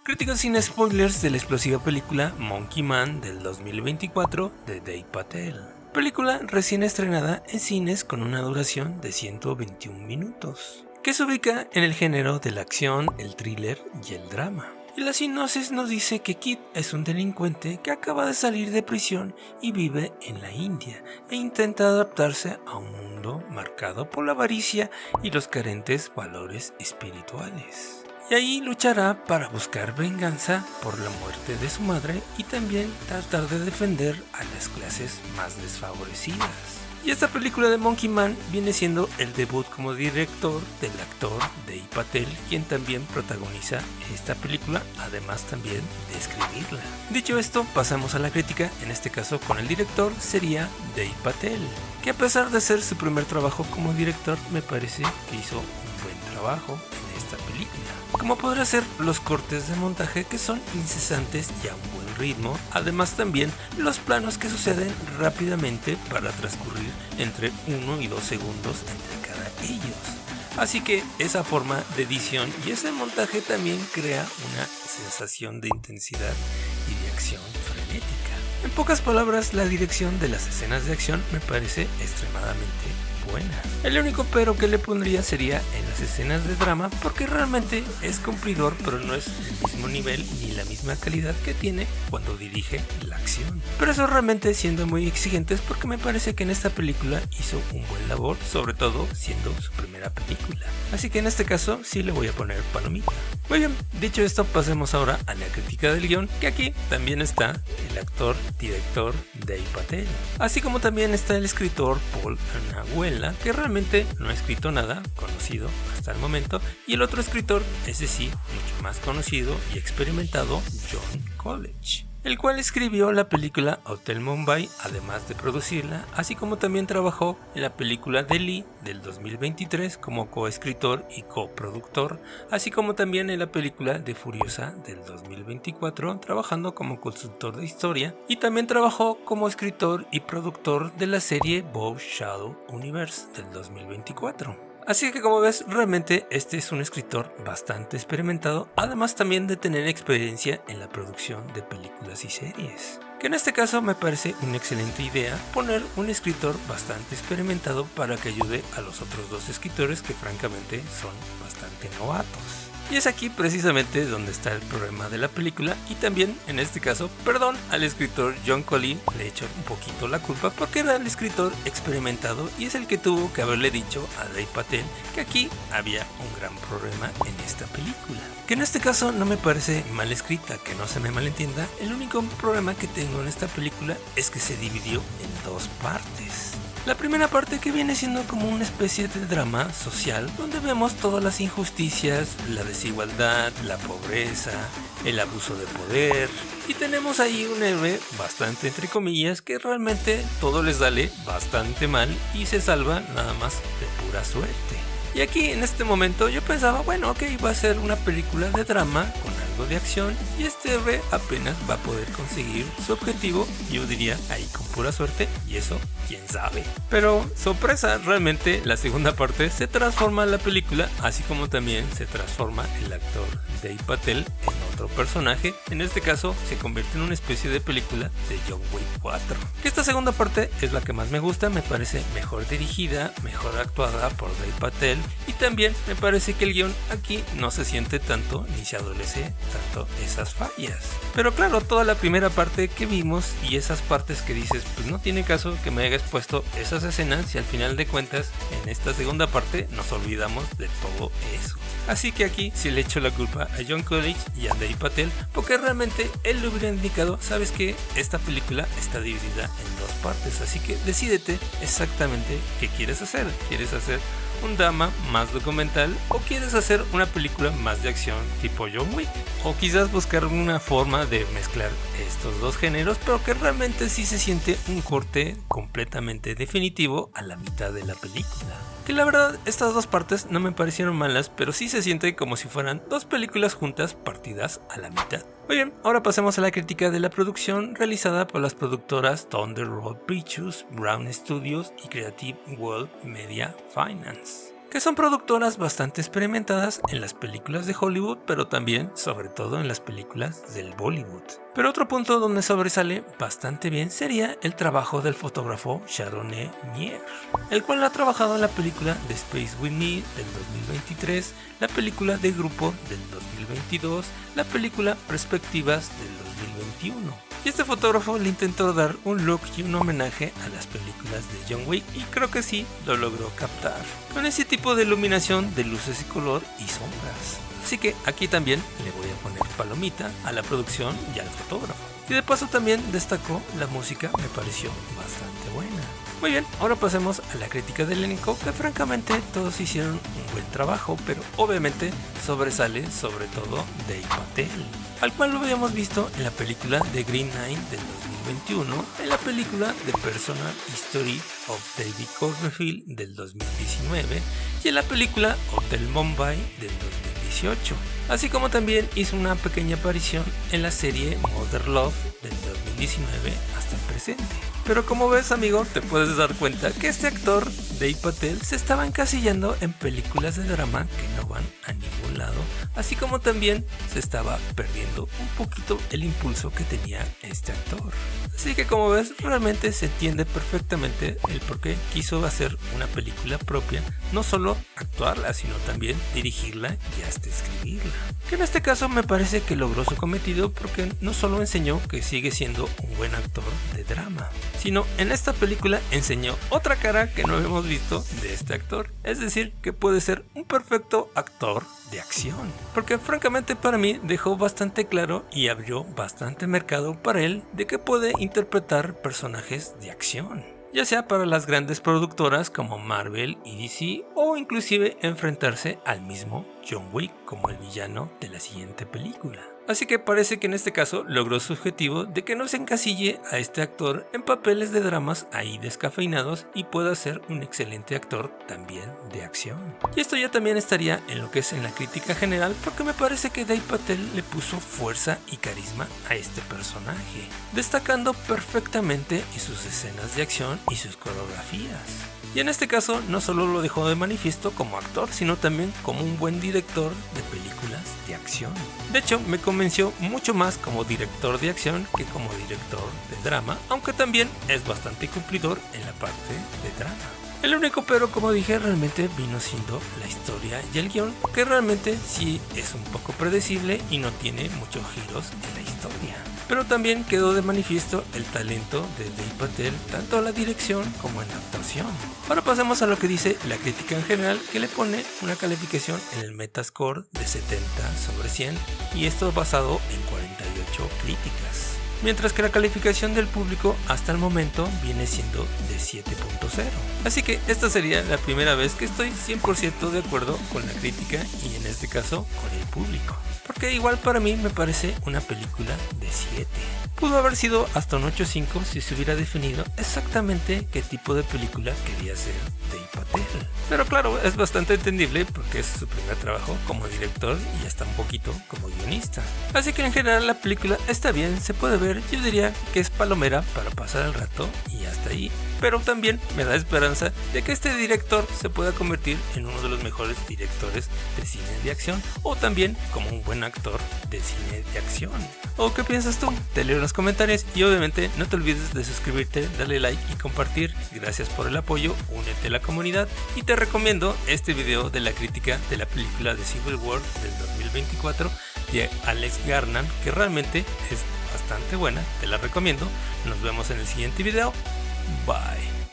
Críticos sin spoilers de la explosiva película Monkey Man del 2024 de Dev Patel. Película recién estrenada en cines con una duración de 121 minutos, que se ubica en el género de la acción, el thriller y el drama. Y la sinopsis nos dice que Kid es un delincuente que acaba de salir de prisión y vive en la India e intenta adaptarse a un mundo marcado por la avaricia y los carentes valores espirituales. Y ahí luchará para buscar venganza por la muerte de su madre y también tratar de defender a las clases más desfavorecidas. Y esta película de Monkey Man viene siendo el debut como director del actor Dev Patel, quien también protagoniza esta película, además también de escribirla. Dicho esto, pasamos a la crítica, en este caso con el director sería Dev Patel, que a pesar de ser su primer trabajo como director, me parece que hizo un buen trabajo en esta película. Como podrá ser los cortes de montaje que son incesantes y a un buen ritmo, además también los planos que suceden rápidamente para transcurrir entre 1 y 2 segundos entre cada ellos. Así que esa forma de edición y ese montaje también crea una sensación de intensidad y de acción frenética. En pocas palabras, la dirección de las escenas de acción me parece extremadamente buena. El único pero que le pondría sería en las escenas de drama, porque realmente es cumplidor, pero no es el mismo nivel ni la misma calidad que tiene cuando dirige la acción. Pero eso realmente siendo muy exigentes, porque me parece que en esta película hizo un buen labor, sobre todo siendo su primera película. Así que en este caso sí le voy a poner palomita. Muy bien, dicho esto, pasemos ahora a la crítica del guión, que aquí también está el actor, director Dev Patel, así como también está el escritor Paul Anahuela, que realmente no ha escrito nada conocido hasta el momento, y el otro escritor, ese sí, mucho más conocido y experimentado, John College, el cual escribió la película Hotel Mumbai, además de producirla, así como también trabajó en la película de Lee del 2023 como coescritor y coproductor, así como también en la película de Furiosa del 2024, trabajando como consultor de historia, y también trabajó como escritor y productor de la serie Bow Shadow Universe del 2024. Así que como ves, realmente este es un escritor bastante experimentado, además también de tener experiencia en la producción de películas y series. Que en este caso me parece una excelente idea poner un escritor bastante experimentado para que ayude a los otros dos escritores que francamente son bastante novatos. Y es aquí precisamente donde está el problema de la película, y también en este caso, perdón al escritor John Collins, le echo un poquito la culpa porque era el escritor experimentado y es el que tuvo que haberle dicho a Dev Patel que aquí había un gran problema en esta película. Que en este caso no me parece mal escrita, que no se me malentienda, el único problema que tengo en esta película es que se dividió en dos partes. La primera parte, que viene siendo como una especie de drama social, donde vemos todas las injusticias, la desigualdad, la pobreza, el abuso de poder, y tenemos ahí un héroe bastante entre comillas que realmente todo les sale bastante mal y se salva nada más de pura suerte. Y aquí en este momento yo pensaba, bueno, ok, va a ser una película de drama con algo de acción y este héroe apenas va a poder conseguir su objetivo, yo diría ahí con pura suerte, y eso quién sabe. Pero sorpresa, realmente la segunda parte se transforma la película, así como también se transforma el actor Dev Patel en otro personaje. En este caso se convierte en una especie de película de John Wick 4. Que esta segunda parte es la que más me gusta, me parece mejor dirigida, mejor actuada por Dev Patel, y también me parece que el guión aquí no se siente tanto ni se adolece tanto esas fallas. Pero claro, toda la primera parte que vimos y esas partes que dices, pues no tiene caso que me hayas puesto esas escenas y al final de cuentas en esta segunda parte nos olvidamos de todo eso. Así que aquí sí le echo la culpa a John College y a Dev Patel, porque realmente él le hubiera indicado, sabes que esta película está dividida en dos partes, así que decídete exactamente qué quieres hacer. ¿Quieres hacer un drama más documental o quieres hacer una película más de acción tipo John Wick? O quizás buscar una forma de mezclar estos dos géneros, pero que realmente sí se siente un corte completamente definitivo a la mitad de la película. Que la verdad estas dos partes no me parecieron malas, pero sí se siente como si fueran dos películas juntas partidas a la mitad. Muy bien, ahora pasemos a la crítica de la producción realizada por las productoras Thunder Road Pictures, Brown Studios y Creative World Media Finance. Que que son productoras bastante experimentadas en las películas de Hollywood, pero también, sobre todo, en las películas del Bollywood. Pero otro punto donde sobresale bastante bien sería el trabajo del fotógrafo Sharon E. Mier, el cual ha trabajado en la película The Space With Me del 2023, la película de Grupo del 2022, la película Perspectivas del 2021. Y este fotógrafo le intentó dar un look y un homenaje a las películas de John Wick y creo que sí lo logró captar, con ese tipo de iluminación de luces y color y sombras. Así que aquí también le voy a poner palomita a la producción y al fotógrafo. Y de paso también destacó la música, me pareció bastante buena. Muy bien, ahora pasemos a la crítica del elenco, que francamente todos hicieron un buen trabajo, pero obviamente sobresale sobre todo Dev Patel, al cual lo habíamos visto en la película The Green Knight del 2021, en la película The Personal History of David Copperfield del 2019 y en la película Hotel Mumbai del 2018, así como también hizo una pequeña aparición en la serie Mother Love del 2019 hasta el presente. Pero como ves, amigo, te puedes dar cuenta que este actor, Dev Patel, se estaba encasillando en películas de drama que no van a ningún lado, así como también se estaba perdiendo un poquito el impulso que tenía este actor. Así que como ves, realmente se entiende perfectamente el por qué quiso hacer una película propia, no solo actuarla, sino también dirigirla y hasta escribirla. Que en este caso me parece que logró su cometido porque no solo enseñó que sigue siendo un buen actor de drama, sino en esta película enseñó otra cara que no habíamos visto de este actor, es decir, que puede ser un perfecto actor de acción, porque francamente para mí dejó bastante claro y abrió bastante mercado para él de que puede interpretar personajes de acción, ya sea para las grandes productoras como Marvel y DC, o inclusive enfrentarse al mismo John Wick como el villano de la siguiente película. Así que parece que en este caso logró su objetivo de que no se encasille a este actor en papeles de dramas ahí descafeinados y pueda ser un excelente actor también de acción. Y esto ya también estaría en lo que es en la crítica general, porque me parece que Dev Patel le puso fuerza y carisma a este personaje, destacando perfectamente en sus escenas de acción y sus coreografías. Y en este caso no solo lo dejó de manifiesto como actor, sino también como un buen director de películas de acción. De hecho, me convenció mucho más como director de acción que como director de drama, aunque también es bastante cumplidor en la parte de drama. El único pero, como dije, realmente vino siendo la historia y el guión, que realmente sí es un poco predecible y no tiene muchos giros en la historia. Pero también quedó de manifiesto el talento de Dev Patel, tanto en la dirección como en la actuación. Ahora pasemos a lo que dice la crítica en general, que le pone una calificación en el Metascore de 70 sobre 100, y esto basado en 48 críticas. Mientras que la calificación del público hasta el momento viene siendo de 7.0. Así que esta sería la primera vez que estoy 100% de acuerdo con la crítica y en este caso con el público. Porque igual para mí me parece una película de 7. Pudo haber sido hasta un 8.5 si se hubiera definido exactamente qué tipo de película quería hacer Dev Patel. Pero claro, es bastante entendible porque es su primer trabajo como director y hasta un poquito como guionista. Así que en general la película está bien, se puede ver, yo diría que es palomera para pasar el rato y hasta ahí. Pero también me da esperanza de que este director se pueda convertir en uno de los mejores directores de cine de acción, o también como un buen actor de cine de acción. ¿O qué piensas tú? Te leo en los comentarios y obviamente no te olvides de suscribirte, darle like y compartir. Gracias por el apoyo, únete a la comunidad y te recomiendo este video de la crítica de la película de Civil War del 2024 de Alex Garland, que realmente es bastante buena, te la recomiendo. Nos vemos en el siguiente video. Bye.